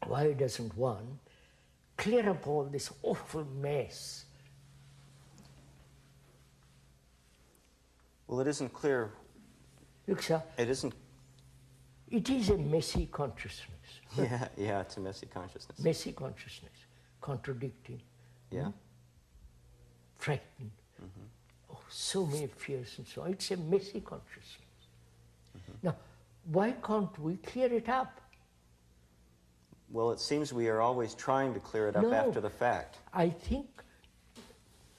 why doesn't one clear up all this awful mess? Well, it isn't clear. Look, sir, It isn't. it is a messy consciousness. Yeah, it's a messy consciousness. Messy consciousness, contradicting, Yeah. frightened, oh, so many fears and so on. It's a messy consciousness. Now, why can't we clear it up? Well, it seems we are always trying to clear it up No. after the fact. I think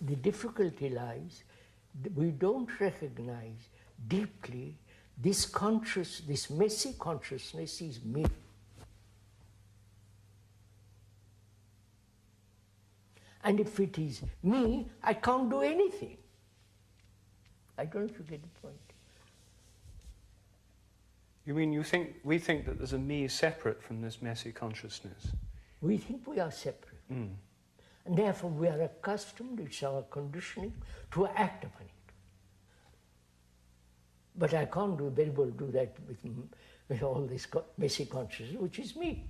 the difficulty lies that we don't recognize deeply this messy consciousness is me. And if it is me, I can't do anything. I don't know if you get the point. You mean we think that there's a me separate from this messy consciousness? We think we are separate. Mm. And therefore we are accustomed, it's our conditioning, to act upon it. But I can't very well do that with all this messy consciousness, which is me.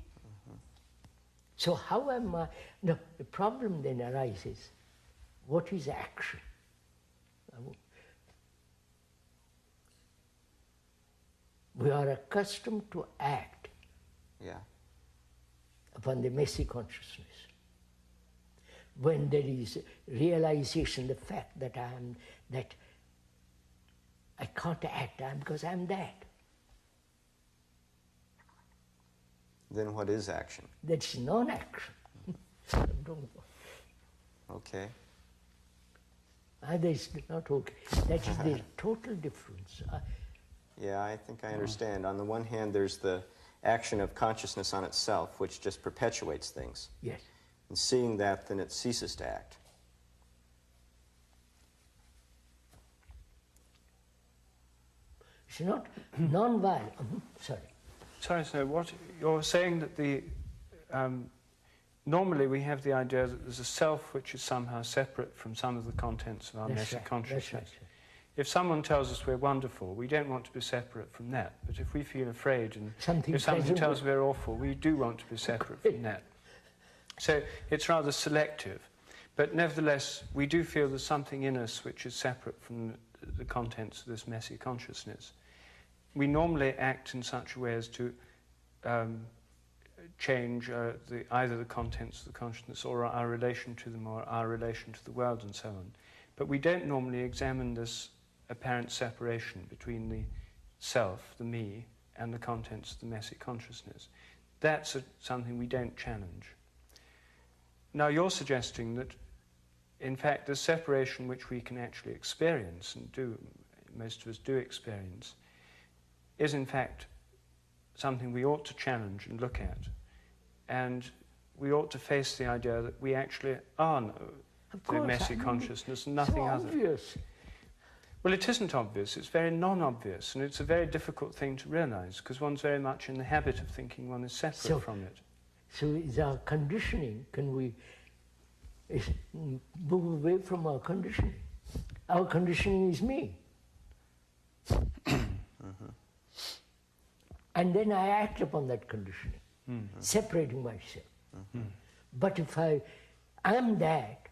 So how am I? No, the problem then arises, what is action? We are accustomed to act upon the messy consciousness. When there is realization, the fact that I can't act because I'm that. Then what is action? That's non-action. Okay. That is not okay. That is the total difference. Yeah, I think I understand. On the one hand, there's the action of consciousness on itself, which just perpetuates things. Yes. And seeing that, then it ceases to act. It's not non-violent. Sorry. So what you're saying that normally we have the idea that there's a self which is somehow separate from some of the contents of our messy consciousness. That's right. If someone tells us we're wonderful, we don't want to be separate from that. But if we feel afraid and if something tells us we're awful, we do want to be separate from that. So it's rather selective. But nevertheless, we do feel there's something in us which is separate from the contents of this messy consciousness. We normally act in such a way as to change either the contents of the consciousness or our relation to them or our relation to the world and so on. But we don't normally examine this apparent separation between the self, the me, and the contents of the messy consciousness. That's something we don't challenge. Now you're suggesting that, in fact, the separation which we can actually experience, and most of us do experience, is in fact something we ought to challenge and look at. And we ought to face the idea that we actually are the messy consciousness and nothing other. Obvious. Well, it isn't obvious, it's very non-obvious, and it's a very difficult thing to realize, because one's very much in the habit of thinking one is separate from it. So is our conditioning, can we move away from our conditioning? Our conditioning is me. And then I act upon that conditioning, separating myself. But if I am that,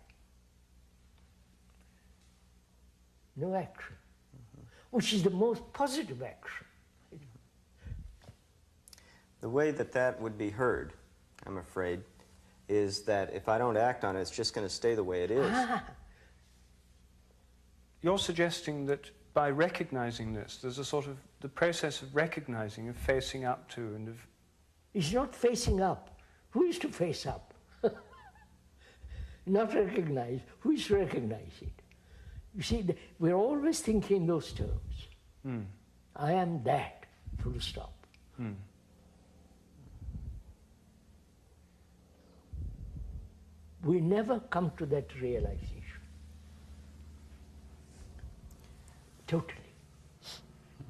no action, which is the most positive action. The way that would be heard, I'm afraid, is that if I don't act on it, it's just going to stay the way it is. You're suggesting that by recognizing this, there's a sort of the process of recognizing, of facing up to, and of... It's not facing up. Who is to face up? Not recognize. Who is to recognize it? You see, we're always thinking in those terms. I am that, full stop. We never come to that realization. Totally.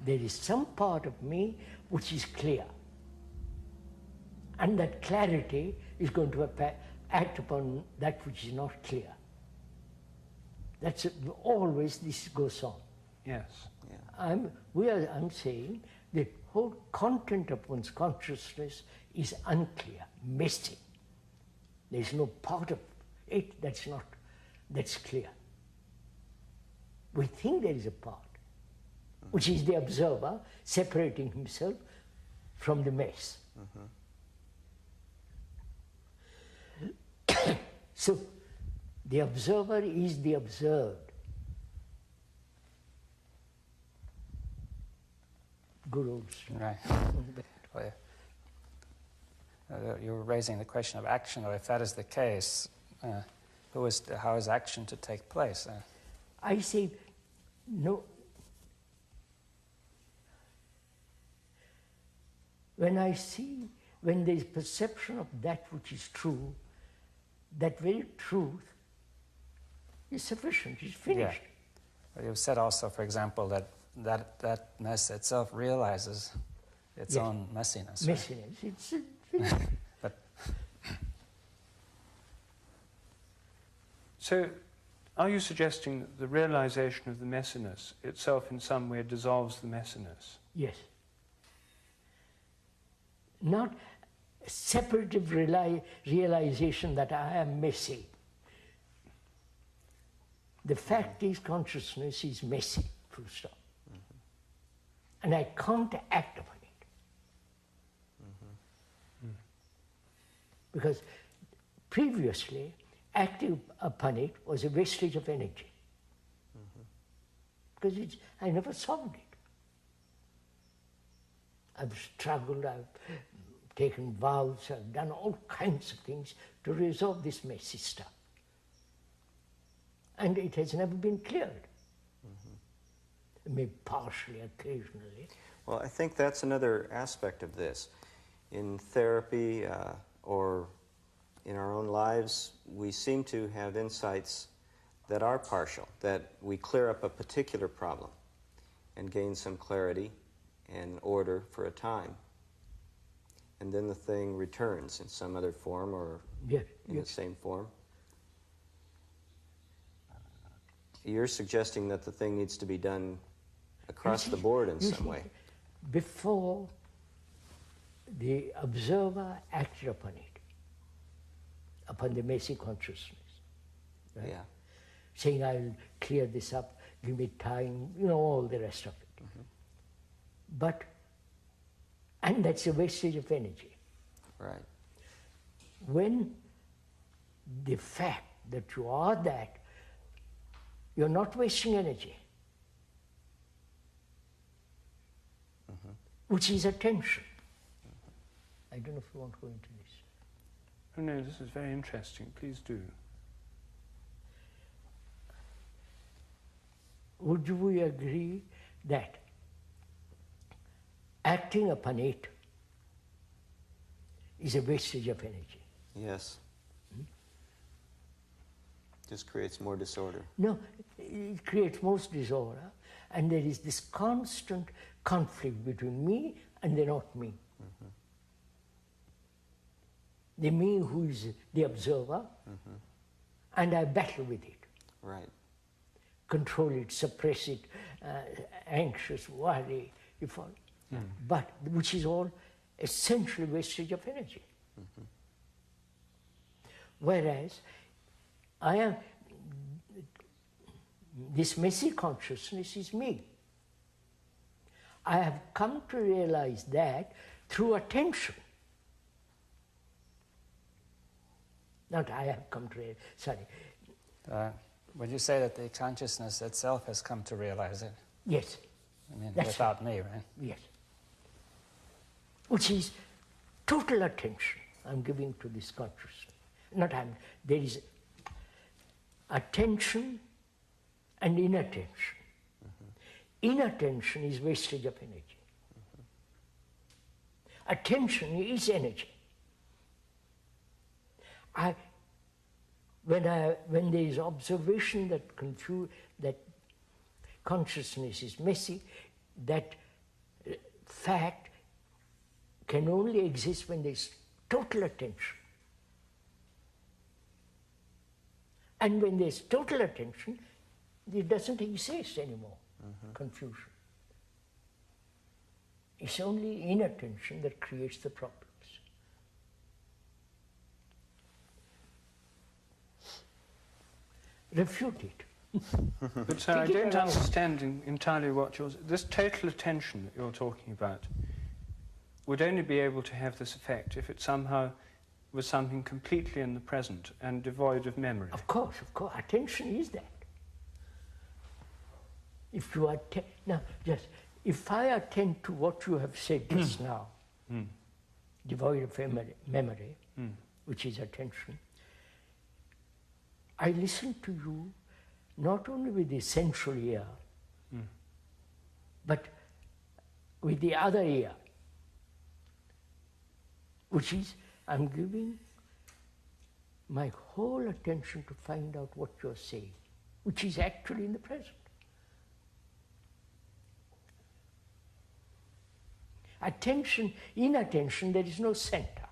There is some part of me which is clear. And that clarity is going to act upon that which is not clear. That's always this goes on. Yes. I'm saying the whole content of one's consciousness is unclear, messy. There is no part of it that's clear. We think there is a part, which is the observer separating himself from the mess. So the observer is the observed. Good old story. Right. Well, you were raising the question of action, or if that is the case, how is action to take place? I say, no. When there is perception of that which is true, that very truth is sufficient, is finished. Yeah. Well, you've said also, for example, that mess itself realizes its own messiness. Messiness, it's But So, are you suggesting that the realization of the messiness itself in some way dissolves the messiness? Yes. Not a separative realization that I am messy. The fact is, consciousness is messy, full stop. And I can't act upon it. Because previously, acting upon it was a wastage of energy. Because I never solved it. I've struggled, I've taken vows, I've done all kinds of things to resolve this messy stuff. And it has never been cleared. Maybe partially, occasionally. Well, I think that's another aspect of this. In therapy or in our own lives, we seem to have insights that are partial, that we clear up a particular problem and gain some clarity and order for a time. And then the thing returns in some other form or in the same form. You're suggesting that the thing needs to be done across the board in some way. Before the observer acted upon it, upon the messy consciousness, right? Yeah. Saying, I'll clear this up, give me time, all the rest of it. And that's a wastage of energy. Right. When the fact that you are that, you're not wasting energy, which is attention. I don't know if you want to go into this. Oh no, this is very interesting. Please do. Would we agree that acting upon it is a wastage of energy? Yes. Just creates more disorder. No, it creates most disorder, and there is this constant conflict between me and the not me. The me who is the observer, and I battle with it. Right. Control it, suppress it, anxious, worry, you follow? But which is all essentially wastage of energy. Whereas this messy consciousness is me. I have come to realize that through attention. Not I have come to realize, sorry. Would you say that the consciousness itself has come to realize it? Yes. I mean, That's without me, right? Yes. Which is total attention I'm giving to this consciousness. There is attention and inattention. Inattention is wastage of energy. Attention is energy. When there is observation that consciousness is messy, that fact can only exist when there is total attention. And when there is total attention, it doesn't exist anymore, confusion. It's only inattention that creates the problems. refute it. But sir, I don't understand entirely what you're... This total attention that you're talking about would only be able to have this effect if it somehow was something completely in the present and devoid of memory. Of course, attention is that. If you now, just if I attend to what you have said just now, devoid of memory, which is attention, I listen to you not only with the sensual ear, but with the other ear, which is I'm giving my whole attention to find out what you're saying, which is actually in the present. Attention, in attention, there is no center.